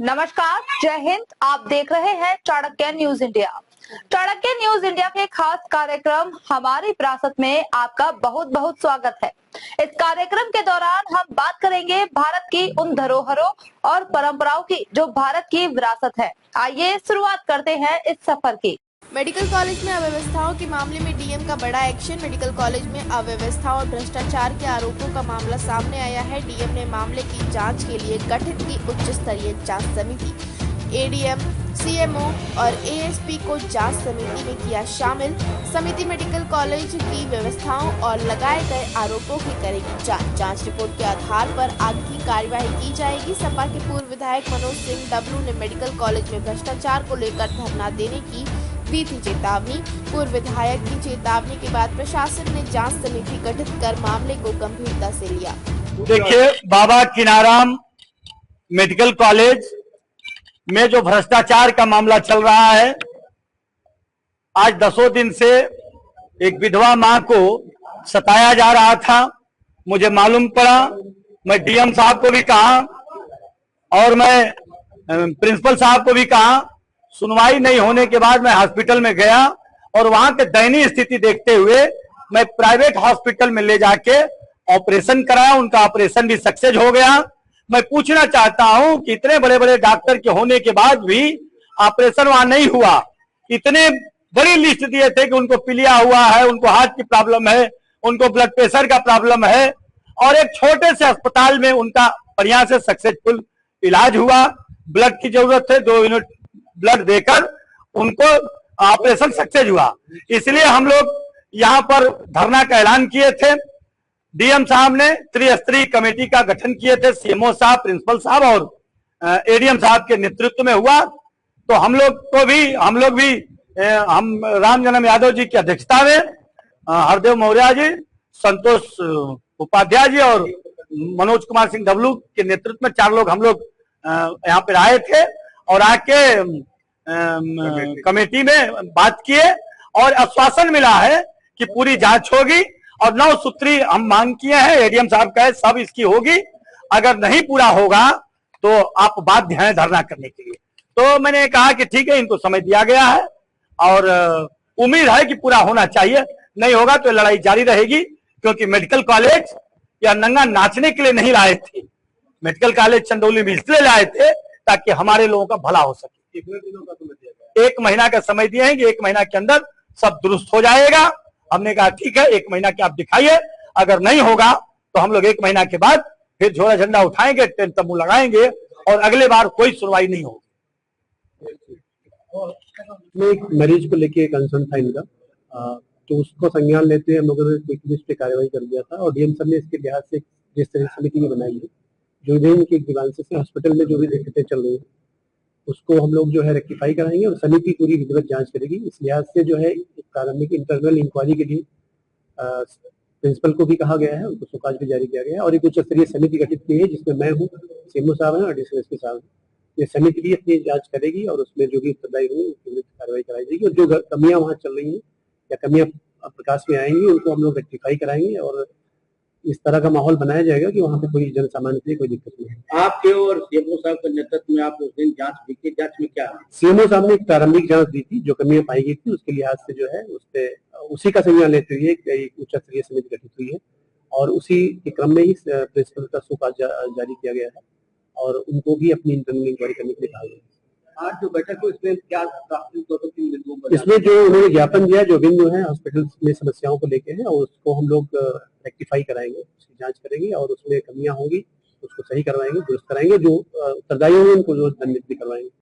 नमस्कार, जय हिंद। आप देख रहे हैं Chanakya news India. Chanakya news India के खास कार्यक्रम हमारी विरासत में आपका बहुत बहुत स्वागत है। इस कार्यक्रम के दौरान हम बात करेंगे भारत की उन धरोहरों और परंपराओं की जो भारत की विरासत है। आइए शुरुआत करते हैं इस सफर की। मेडिकल कॉलेज में अव्यवस्थाओं के मामले में डीएम का बड़ा एक्शन। मेडिकल कॉलेज में अव्यवस्था और भ्रष्टाचार के आरोपों का मामला सामने आया है। डीएम ने मामले की जांच के लिए गठित की उच्च स्तरीय जांच समिति। एडीएम, सीएमओ और एएसपी को जांच समिति में किया शामिल। समिति मेडिकल कॉलेज की व्यवस्थाओं और लगाए गए आरोपों की करेगी जांच। जांच रिपोर्ट के आधार पर आगे की कार्यवाही की जाएगी। सपा के पूर्व विधायक मनोज सिंह डब्लू ने मेडिकल कॉलेज में भ्रष्टाचार को लेकर धरना देने की दी थी चेतावनी। पूर्व विधायक की चेतावनी के बाद प्रशासन ने जांच समिति गठित कर मामले को गंभीरता से लिया। देखिए, बाबा किनाराम मेडिकल कॉलेज में जो भ्रष्टाचार का मामला चल रहा है, आज 10 दिन से एक विधवा मां को सताया जा रहा था। मुझे मालूम पड़ा, मैं डीएम साहब को भी कहा और मैं प्रिंसिपल साहब को भी कहा। सुनवाई नहीं होने के बाद मैं हॉस्पिटल में गया और वहां के दयनीय स्थिति देखते हुए मैं प्राइवेट हॉस्पिटल में ले जाके ऑपरेशन कराया। उनका ऑपरेशन भी सक्सेस हो गया। मैं पूछना चाहता हूं कि इतने बड़े बड़े डॉक्टर के होने के बाद भी ऑपरेशन वहां नहीं हुआ। इतने बड़ी लिस्ट दिए थे कि उनको पीलिया हुआ है, उनको हार्ट की प्रॉब्लम है, उनको ब्लड प्रेशर का प्रॉब्लम है, और एक छोटे से अस्पताल में उनका बढ़िया से सक्सेसफुल इलाज हुआ। ब्लड की जरूरत है, 2 यूनिट ब्लड देकर उनको ऑपरेशन सक्सेस हुआ। इसलिए हम लोग यहाँ पर धरना का ऐलान किए थे। डीएम साहब ने त्रिस्तरीय कमेटी का गठन किए थे, सीएमओ साहब, प्रिंसिपल साहब और एडीएम साहब के नेतृत्व में हुआ। तो हम लोग भी राम जन्म यादव जी की अध्यक्षता में हरदेव मौर्य जी, संतोष उपाध्याय जी और मनोज कुमार सिंह डब्लू के नेतृत्व में 4 लोग हम लोग यहाँ पे आए थे और आके कमेटी में बात किए और आश्वासन मिला है कि पूरी जांच होगी और 9 सूत्री हम मांग किए हैं। एडीएम साहब कहे सब इसकी होगी, अगर नहीं पूरा होगा तो आप बाध्य हैं धरना करने के लिए। तो मैंने कहा कि ठीक है, इनको समय दिया गया है और उम्मीद है कि पूरा होना चाहिए। नहीं होगा तो लड़ाई जारी रहेगी, क्योंकि मेडिकल कॉलेज या नंगा नाचने के लिए नहीं लाए थे। मेडिकल कॉलेज चंदौली में इसलिए लाए थे ताकि हमारे लोगों का भला हो सके। कितने दिनों का समय दिया गया? 1 महीना का समय दिए हैं कि 1 महीना के अंदर सब दुरुस्त हो जाएगा। हमने कहा ठीक है, 1 महीना के आप दिखाइए, अगर नहीं होगा तो हम लोग 1 महीना के बाद फिर झोला झंडा उठाएंगे, टेंट तंबू लगाएंगे और अगले बार कोई सुनवाई नहीं होगी। एक मरीज को लेके कंसर्न था इनका, तो उसको संज्ञान लेते हम लोगों ने क्विक लिस्ट पे कार्रवाई कर दिया था और डीएम सर ने इसके लिहाज से जिस तरह समिति बनाई है, जो इनके ग्रीवांसेस से हॉस्पिटल में जो भी दिक्कतें चल रही है उसको हम लोग जो है रेक्टिफाई कराएंगे और समिति पूरी विधिवत जांच करेगी। इस लिहाज से जो है प्रारंभिक इंटरनल इंक्वायरी के लिए प्रिंसिपल को भी कहा गया है, उनको सुकाज भी जारी किया गया है और एक उच्च स्तरीय समिति गठित की है जिसमें मैं हूँ, सीएमओ साहब हैं और एडिशनल एसपी साहब हैं। ये समिति भी अपनी जांच करेगी और उसमें जो भी उत्तरदायी होंगे उसके विरुद्ध कार्रवाई कराई जाएगी और जो कमियां वहाँ चल रही हैं या कमियां प्रकाश में आएंगी उनको हम लोग रेक्टिफाई कराएंगे और इस तरह का माहौल बनाया जाएगा कि वहाँ पे कोई जन सामान्य के लिए कोई दिक्कत नहीं है। आपके और सीएमओ साहब के नेतृत्व में आप उस दिन जांच देखी, जांच में क्या है? सीएमओ साहब ने एक प्रारंभिक जांच दी थी, जो कमियां पाई गई थी उसके लिहाज से जो है उसी का संज्ञान लेते हुए एक उच्च स्तरीय समिति गठित हुई है और उसी के क्रम में ही प्रिंसिपल का सुकाज जारी किया गया है और उनको भी अपनी इंटरनल इंक्वायरी करने के लिए कहा गया है। आज जो बैठक हुई इसमें क्या इसमें जो उन्होंने ज्ञापन दिया, जो बिंदु है हॉस्पिटल में समस्याओं को लेके हैं और उसको हम लोग रेक्टिफाई कराएंगे, उसकी जांच करेंगे और उसमें कमियां होंगी उसको सही करवाएंगे, दुरुस्त कराएंगे, जो उत्तरदायी होंगे उनको जो दंडित भी करवाएंगे।